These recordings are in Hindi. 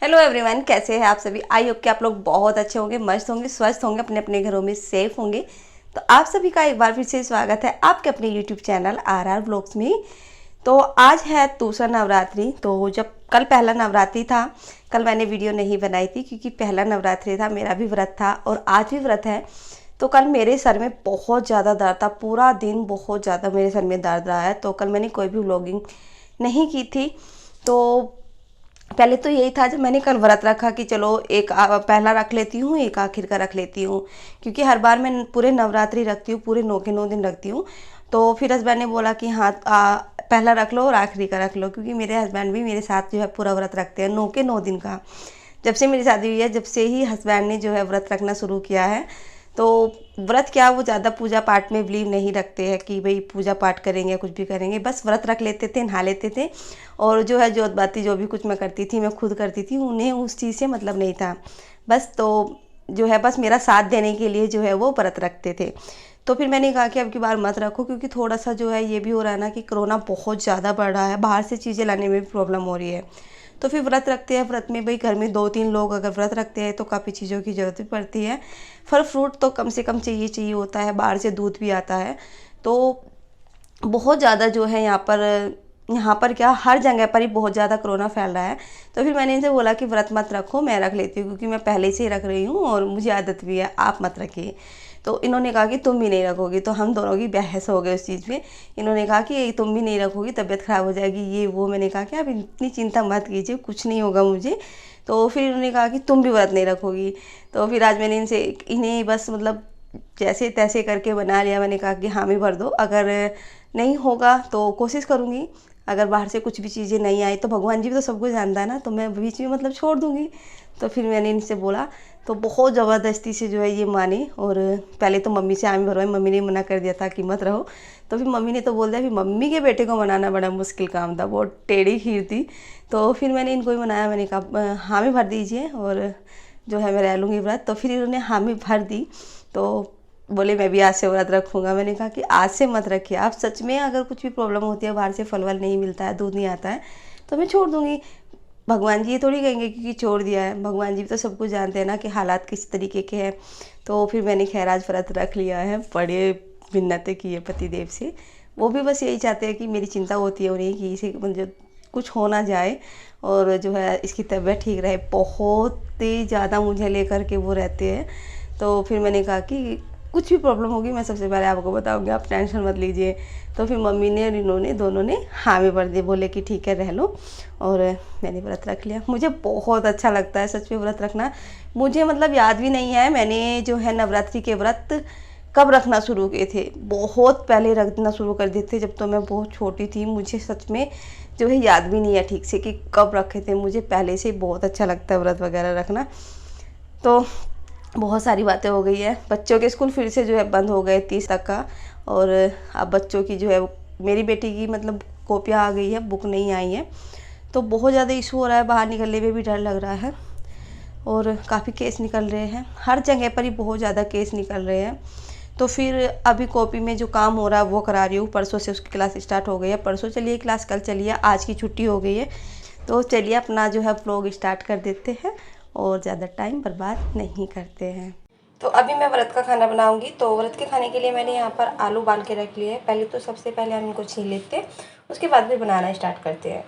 हेलो एवरीवन, कैसे हैं आप सभी। आई होप कि आप लोग बहुत अच्छे होंगे, मस्त होंगे, स्वस्थ होंगे, अपने अपने घरों में सेफ होंगे। तो आप सभी का एक बार फिर से स्वागत है आपके अपने यूट्यूब चैनल आर व्लॉग्स में। तो आज है दूसरा नवरात्रि। तो जब कल पहला नवरात्रि था, कल मैंने वीडियो नहीं बनाई थी क्योंकि पहला नवरात्रि था, मेरा भी व्रत था और आज भी व्रत है। तो कल मेरे सर में बहुत ज़्यादा दर्द था, पूरा दिन बहुत ज़्यादा मेरे सर में दर्द रहा है। तो कल मैंने कोई भी व्लॉगिंग नहीं की थी। तो पहले तो यही था, जब मैंने कल व्रत रखा कि चलो एक पहला रख लेती हूँ, एक आखिर का रख लेती हूँ, क्योंकि हर बार मैं पूरे नवरात्रि रखती हूँ, पूरे 9 के 9 दिन रखती हूँ। तो फिर हस्बैंड ने बोला कि हाँ, पहला रख लो और आखिरी का रख लो, क्योंकि मेरे हस्बैंड भी मेरे साथ जो है पूरा व्रत रखते हैं 9 के 9 दिन का। जब से मेरी शादी हुई है, जब से ही हस्बैंड ने जो है व्रत रखना शुरू किया है। तो व्रत क्या, वो ज़्यादा पूजा पाठ में बिलीव नहीं रखते हैं कि भाई पूजा पाठ करेंगे कुछ भी करेंगे, बस व्रत रख लेते थे, नहा लेते थे। और जो है जोत बाती जो भी कुछ मैं करती थी, मैं खुद करती थी, उन्हें उस चीज़ से मतलब नहीं था। बस तो जो है बस मेरा साथ देने के लिए जो है वो व्रत रखते थे। तो फिर मैंने कहा कि अब की बार मत रखो, क्योंकि थोड़ा सा जो है ये भी हो रहा है ना कि कोरोना बहुत ज़्यादा बढ़ रहा है, बाहर से चीज़ें लाने में भी प्रॉब्लम हो रही है। तो फिर व्रत रखते हैं, व्रत में भाई घर में 2-3 लोग अगर व्रत रखते हैं तो काफ़ी चीज़ों की ज़रूरत भी पड़ती है। फल फ्रूट तो कम से कम चाहिए चाहिए होता है, बाहर से दूध भी आता है। तो बहुत ज़्यादा जो है यहाँ पर क्या, हर जगह पर ही बहुत ज़्यादा कोरोना फैल रहा है। तो फिर मैंने इनसे बोला कि व्रत मत रखो, मैं रख लेती हूँ, क्योंकि मैं पहले से ही रख रही हूँ और मुझे आदत भी है, आप मत रखिए। तो इन्होंने कहा कि तुम भी नहीं रखोगी, तो हम दोनों की बहस हो गई उस चीज़ पे। इन्होंने कहा कि तुम भी नहीं रखोगी, तबीयत ख़राब हो जाएगी, ये वो। मैंने कहा कि आप इतनी चिंता मत कीजिए, कुछ नहीं होगा मुझे। तो फिर इन्होंने कहा कि तुम भी व्रत नहीं रखोगी। तो फिर आज मैंने इन्हें बस मतलब जैसे तैसे करके बना लिया। मैंने कहा कि हामी भर दो, अगर नहीं होगा तो कोशिश करूँगी, अगर बाहर से कुछ भी चीज़ें नहीं आई तो भगवान जी भी तो सब कुछ जानता है ना, तो मैं बीच में मतलब छोड़ दूँगी। तो फिर मैंने इनसे बोला, तो बहुत ज़बरदस्ती से जो है ये माने। और पहले तो मम्मी से हामी भरवाई, मम्मी ने मना कर दिया था कि मत रहो। तो फिर मम्मी ने तो बोल दिया, फिर मम्मी के बेटे को मनाना बड़ा मुश्किल काम था, बहुत टेढ़ी खीर थी। तो फिर मैंने इनको ही मनाया, मैंने कहा हामी भर दीजिए और जो है मैं रह लूँगी व्रत। तो फिर इन्होंने हामी भर दी। तो बोले मैं भी आज से व्रत रखूँगा। मैंने कहा कि आज से मत रखिए आप, सच में अगर कुछ भी प्रॉब्लम होती है, बाहर से फल वल नहीं मिलता है, दूध नहीं आता है, तो मैं छोड़ दूँगी। भगवान जी ये थोड़ी कहेंगे क्योंकि छोड़ दिया है, भगवान जी भी तो सब कुछ जानते हैं ना कि हालात किस तरीके के हैं। तो फिर मैंने खैर आज व्रत रख लिया है, बड़े मिन्नतें की है पति देव से। वो भी बस यही चाहते हैं कि मेरी चिंता होती है उन्हें कि इसे मतलब कुछ हो ना जाए और जो है इसकी तबीयत ठीक रहे। बहुत ही ज़्यादा मुझे लेकर के वो रहते हैं। तो फिर मैंने कहा कि कुछ भी प्रॉब्लम होगी मैं सबसे पहले आपको बताऊंगी, आप टेंशन मत लीजिए। तो फिर मम्मी ने और इन्होंने दोनों ने हामी भर दिए, बोले कि ठीक है रह लो। और मैंने व्रत रख लिया। मुझे बहुत अच्छा लगता है सच में व्रत रखना। मुझे मतलब याद भी नहीं है मैंने जो है नवरात्रि के व्रत कब रखना शुरू किए थे। बहुत पहले रखना शुरू कर दिए थे, जब तो मैं बहुत छोटी थी। मुझे सच में जो है याद भी नहीं है ठीक से कि कब रखे थे। मुझे पहले से बहुत अच्छा लगता है व्रत वगैरह रखना। तो बहुत सारी बातें हो गई है। बच्चों के स्कूल फिर से जो है बंद हो गए 30 तक का। और अब बच्चों की जो है मेरी बेटी की मतलब कॉपियाँ आ गई है, बुक नहीं आई है। तो बहुत ज़्यादा इशू हो रहा है, बाहर निकलने में भी डर लग रहा है और काफ़ी केस निकल रहे हैं, हर जगह पर ही बहुत ज़्यादा केस निकल रहे हैं। तो फिर अभी कॉपी में जो काम हो रहा है वो करा रही हूँ। परसों से उसकी क्लास स्टार्ट हो गई है, परसों चलिए क्लास, कल चलिए, आज की छुट्टी हो गई है। तो चलिए अपना जो है व्लॉग स्टार्ट कर देते हैं और ज़्यादा टाइम बर्बाद नहीं करते हैं। तो अभी मैं व्रत का खाना बनाऊंगी। तो व्रत के खाने के लिए मैंने यहाँ पर आलू उबाल के रख लिए हैं। पहले तो सबसे पहले हम इनको छील लेते हैं, उसके बाद फिर बनाना स्टार्ट करते हैं।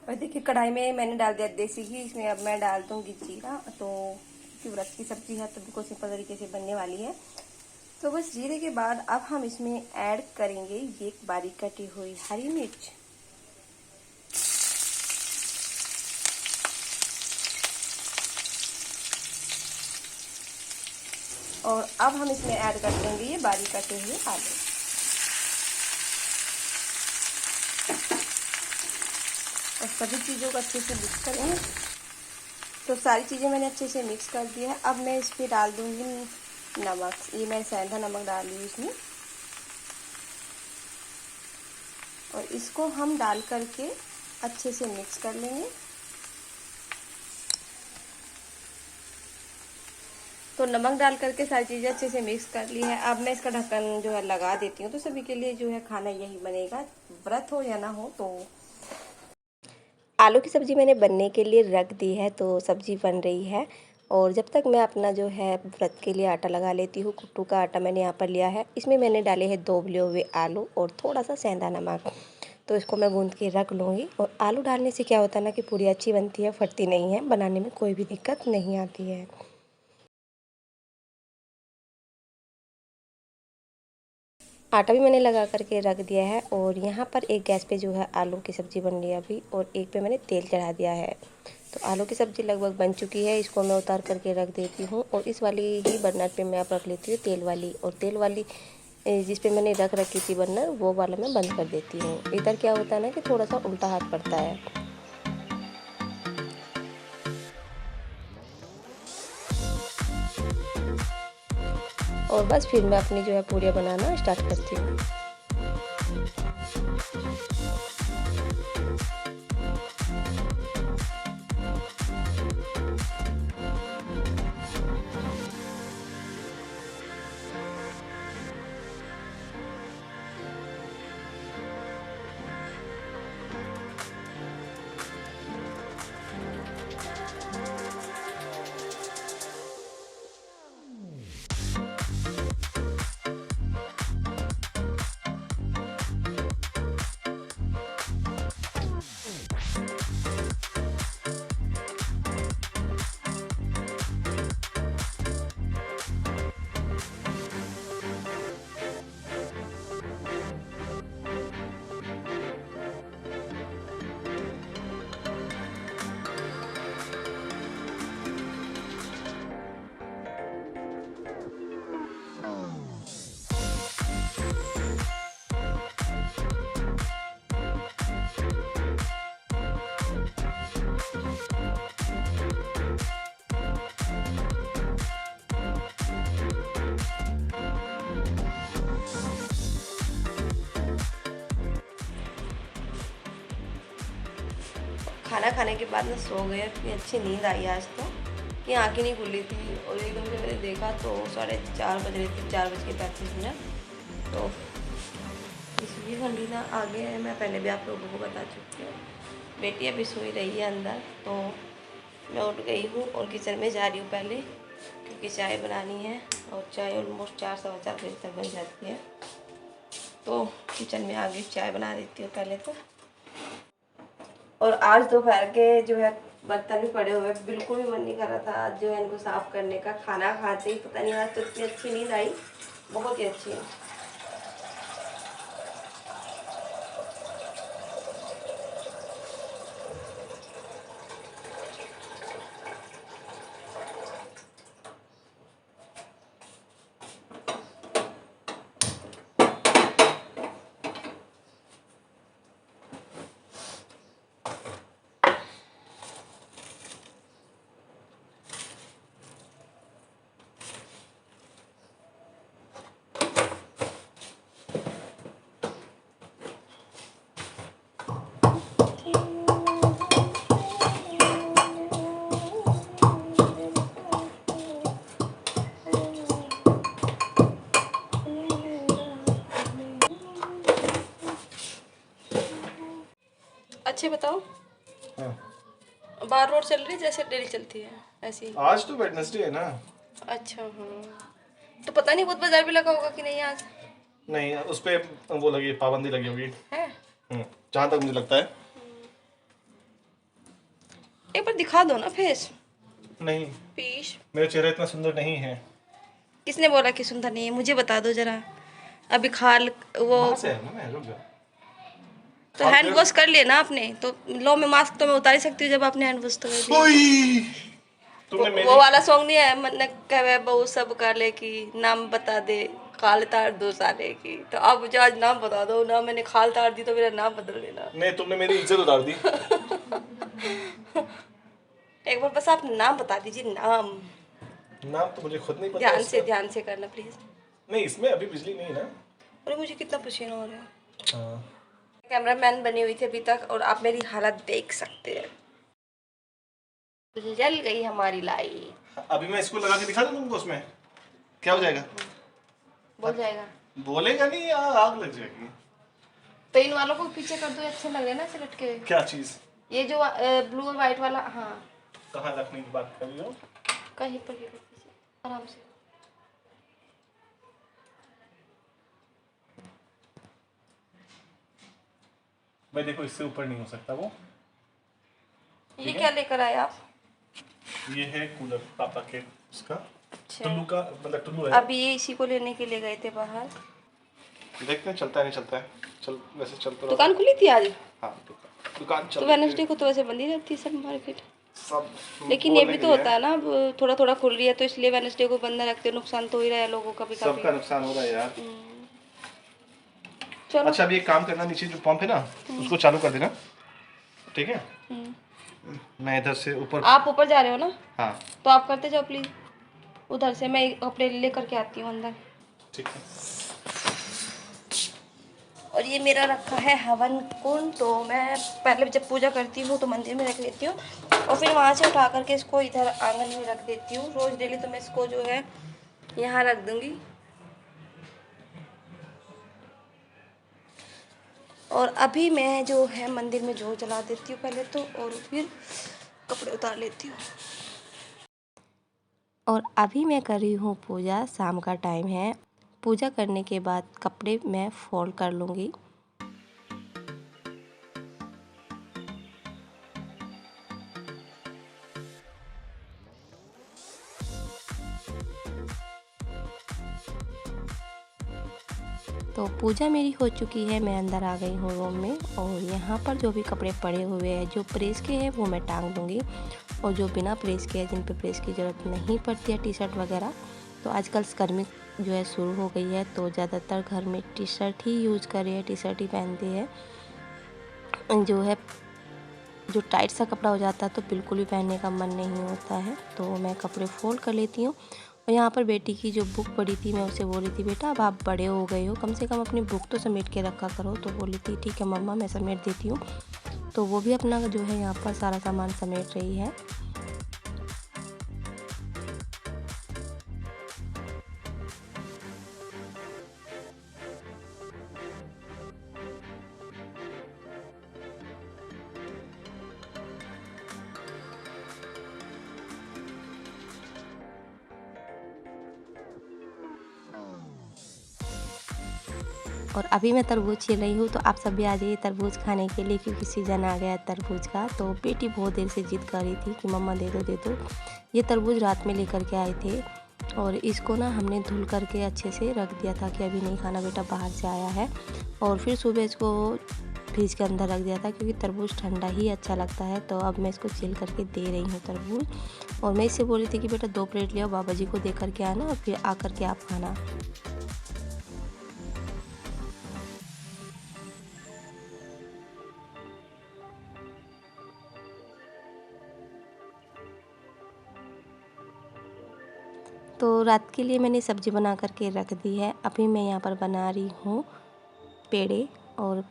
और देखिए कढ़ाई में मैंने डाल दिया देसी घी, इसमें अब मैं डाल दूंगी जीरा। तो व्रत की सब्जी है तो बिल्कुल सिंपल तरीके से बनने वाली है। तो बस जीरे के बाद अब हम इसमें ऐड करेंगे ये बारीक कटी हुई हरी मिर्च। और अब हम इसमें ऐड कर देंगे ये बारीक कटे हुए आलू। और सभी चीज़ों को अच्छे से मिक्स करेंगे। तो सारी चीज़ें मैंने अच्छे से मिक्स कर दी है। अब मैं इस पर डाल दूंगी नमक। ये मैं सेंधा नमक डाल दी इसमें। और इसको हम डाल करके अच्छे से मिक्स कर लेंगे। तो नमक डाल करके सारी चीज़ें अच्छे से मिक्स कर ली है। अब मैं इसका ढक्कन जो है लगा देती हूँ। तो सभी के लिए जो है खाना यही बनेगा, व्रत हो या ना हो। तो आलू की सब्ज़ी मैंने बनने के लिए रख दी है, तो सब्ज़ी बन रही है। और जब तक मैं अपना जो है व्रत के लिए आटा लगा लेती हूँ, कुट्टू का आटा मैंने यहाँ पर लिया है। इसमें मैंने डाले हैं 2 उबले हुए आलू और थोड़ा सा सेंधा नमक। तो इसको मैं गूंद के रख लूँगी। और आलू डालने से क्या होता है ना कि पूरी अच्छी बनती है, फटती नहीं है, बनाने में कोई भी दिक्कत नहीं आती है। आटा भी मैंने लगा करके रख दिया है। और यहाँ पर एक गैस पे जो है आलू की सब्ज़ी बन रही है अभी, और एक पे मैंने तेल चढ़ा दिया है। तो आलू की सब्ज़ी लगभग बन चुकी है, इसको मैं उतार करके रख देती हूँ। और इस वाली ही बर्नर पे मैं अब रख लेती हूँ तेल वाली। और तेल वाली जिस पे मैंने रख रखी थी बर्नर, वो वाला मैं बंद कर देती हूँ। इधर क्या होता है ना कि थोड़ा सा उल्टा हाथ पड़ता है। और बस फिर मैं अपनी जो है पूरियाँ बनाना स्टार्ट करती हूँ। खाना खाने के बाद मैं सो गई। इतनी अच्छी नींद आई आज तो कि आँखें नहीं खुली थी। और एकदम से मैंने देखा तो 4:30 बज रहे थे, 4:35। तो इसलिए ठंडी ना आ गया है। मैं पहले भी आप लोगों को बता चुकी हूँ। बेटी अभी सोई रही है अंदर, तो मैं उठ गई हूँ और किचन में जा रही हूँ पहले, क्योंकि चाय बनानी है। और चाय ऑलमोस्ट 4-4:15 बजे तक बन जाती है। तो किचन में आगे चाय बना देती हूँ पहले तो। और आज दोपहर के जो है बर्तन भी पड़े हुए, बिल्कुल भी मन नहीं कर रहा था आज जो है इनको साफ़ करने का। खाना खाते ही पता नहीं आज तो इतनी अच्छी नींद आई, बहुत ही अच्छी है। अच्छे बताओ। हाँ। बार रोड चल रही है जैसे डेली चलती है ऐसी। आज तो वेडनेसडे है ना। अच्छा हाँ, तो पता नहीं बहुत बाजार भी लगा होगा कि नहीं आज। नहीं, उस पे वो लगी, पाबंदी लगी होगी। है जहाँ तक मुझे लगता है। एक बार दिखा दो ना फेस। नहीं, पीश मेरा चेहरा इतना सुंदर नहीं है। किसने बोला कि सुंदर नहीं है, मुझे बता दो जरा। अभी खाल वो वहाँ से है ना, मैं रुक जा। तो हैंड वॉश कर लिया ना आपने, तो लो मैं मास्क तो मैं उतार ही सकती हूँ जब आपने हैंड वॉश तो कर लिया। ओई! तुमने वो मेरी वाला सॉन्ग नहीं है, मन कहे बहु सब काले की नाम बता दे खाल तार 2 साले की। तो आप मुझे आज नाम बता दो ना, मैंने खाल तार दी तो मेरा नाम बदल देना। नहीं, तुमने मेरी इज्जत उतार दी। एक बार बस आप नाम बता दीजिए, नाम। नाम तो मुझे खुद नहीं पता इसका। ध्यान से करना प्लीज। नहीं, इसमें अभी बिजली नहीं है ना। अरे मुझे कितना पसीना हो रहा है। हाँ। कैमरामैन बनी हुई थी अभी तक और आप मेरी हालत देख सकते हैं। जल गई हमारी लाइट। अभी मैं इसको लगा के दिखा दूं तुमको, उसमें क्या हो जाएगा? बोल जाएगा? बोलेगा नहीं, आग लग जाएगी। तो इन वालों को पीछे कर दो, अच्छे लग रहे हैं ना सिलट के। क्या चीज? ये जो ब्लू और व्हाइट वाला। हाँ, कहाँ रखने की बात कर रही हो? कहीं पर ये पीछे आराम से। भाई देखो, इससे ऊपर नहीं हो सकता वो। ये क्या लेकर आए आप? ये है कूलर पापा के, उसका अच्छा। टुल्लू का, मतलब टुल्लू है। अभी ये इसी को लेने के लिए गए थे बाहर। देखते हैं चलता है नहीं चलता है। चल, वैसे चल तो रहा। दुकान खुली थी आज? हाँ, दुकान चल तो रही है। वेडनेसडे को तो वैसे बंद ही रहती है सब मार्केट। सब लेकिन ये बोलने भी के तो लिए होता है ना, अब थोड़ा थोड़ा खुल रही है तो इसलिए वेडनेसडे को बंद रखते हो। नुकसान तो हो ही रहा है लोगों का भी काफी। सबका नुकसान हो रहा है यार। चलो। अच्छा, अभी एक काम करना, नीचे जो पंप है ना उसको चालू कर देना, ठीक है? मैं इधर से ऊपर। आप ऊपर जा रहे हो ना? हाँ, तो आप करते जाओ प्लीज उधर से, मैं कपड़े लेकर के आती हूँ अंदर। ठीक है। और ये मेरा रखा है हवन कुंड, तो मैं पहले जब पूजा करती हूँ तो मंदिर में रख देती हूँ और फिर वहाँ से उठा करके इसको इधर आंगन में रख देती हूँ। रोज़ डेली तो मैं इसको जो है यहाँ रख दूँगी। और अभी मैं जो है मंदिर में जोत जला देती हूँ पहले तो, और फिर कपड़े उतार लेती हूँ। और अभी मैं कर रही हूँ पूजा, शाम का टाइम है। पूजा करने के बाद कपड़े मैं फोल्ड कर लूँगी। तो पूजा मेरी हो चुकी है, मैं अंदर आ गई हूँ रूम में। और यहाँ पर जो भी कपड़े पड़े हुए हैं, जो प्रेस के हैं वो मैं टांग दूँगी, और जो बिना प्रेस के हैं, जिन पे प्रेस की ज़रूरत नहीं पड़ती है, टी शर्ट वगैरह, तो आजकल गर्मी जो है शुरू हो गई है तो ज़्यादातर घर में टी शर्ट ही यूज़ कर रहे हैं, टी शर्ट ही पहनते हैं। जो है जो टाइट सा कपड़ा हो जाता है तो बिल्कुल भी पहनने का मन नहीं होता है, तो मैं कपड़े फोल्ड कर लेती हूँ। और यहाँ पर बेटी की जो बुक पड़ी थी, मैं उसे बोल रही थी, बेटा अब आप बड़े हो गए हो, कम से कम अपनी बुक तो समेट के रखा करो। तो बोली थी ठीक है मम्मा, मैं समेट देती हूँ। तो वो भी अपना जो है यहाँ पर सारा सामान समेट रही है। और अभी मैं तरबूज छील रही हूँ, तो आप सब भी आ जाइए तरबूज खाने के लिए, क्योंकि सीज़न आ गया है तरबूज का। तो बेटी बहुत देर से जिद कर रही थी कि मम्मा दे दो दे दो। ये तरबूज रात में लेकर के आए थे और इसको ना हमने धुल करके अच्छे से रख दिया था कि अभी नहीं खाना बेटा, बाहर से आया है। और फिर सुबह इसको फ्रिज के अंदर रख दिया था, क्योंकि तरबूज ठंडा ही अच्छा लगता है। तो अब मैं इसको छील करके दे रही हूँ तरबूज। और मैं इससे बोली थी कि बेटा 2 प्लेट ले आओ, बाबा जी को दे करके आना और फिर आ करके आप खाना। तो रात के लिए मैंने सब्ज़ी बना करके रख दी है। अभी मैं यहाँ पर बना रही हूँ पेड़े, और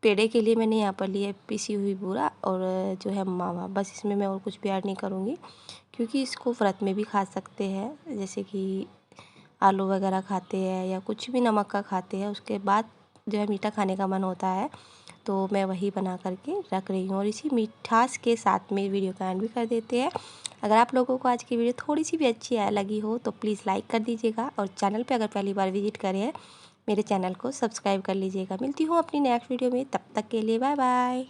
पेड़े के लिए मैंने यहाँ पर लिया पिसी हुई बूरा और जो है मावा। बस इसमें मैं और कुछ भी ऐड नहीं करूँगी, क्योंकि इसको व्रत में भी खा सकते हैं, जैसे कि आलू वगैरह खाते हैं या कुछ भी नमक का खाते हैं, उसके बाद जो है मीठा खाने का मन होता है, तो मैं वही बना करके रख रही हूँ। और इसी मिठास के साथ में वीडियो का एंड भी कर देते हैं। अगर आप लोगों को आज की वीडियो थोड़ी सी भी अच्छी लगी हो तो प्लीज़ लाइक कर दीजिएगा, और चैनल पे अगर पहली बार विजिट करे हैं मेरे चैनल को सब्सक्राइब कर लीजिएगा। मिलती हूँ अपनी नेक्स्ट वीडियो में, तब तक के लिए बाय बाय।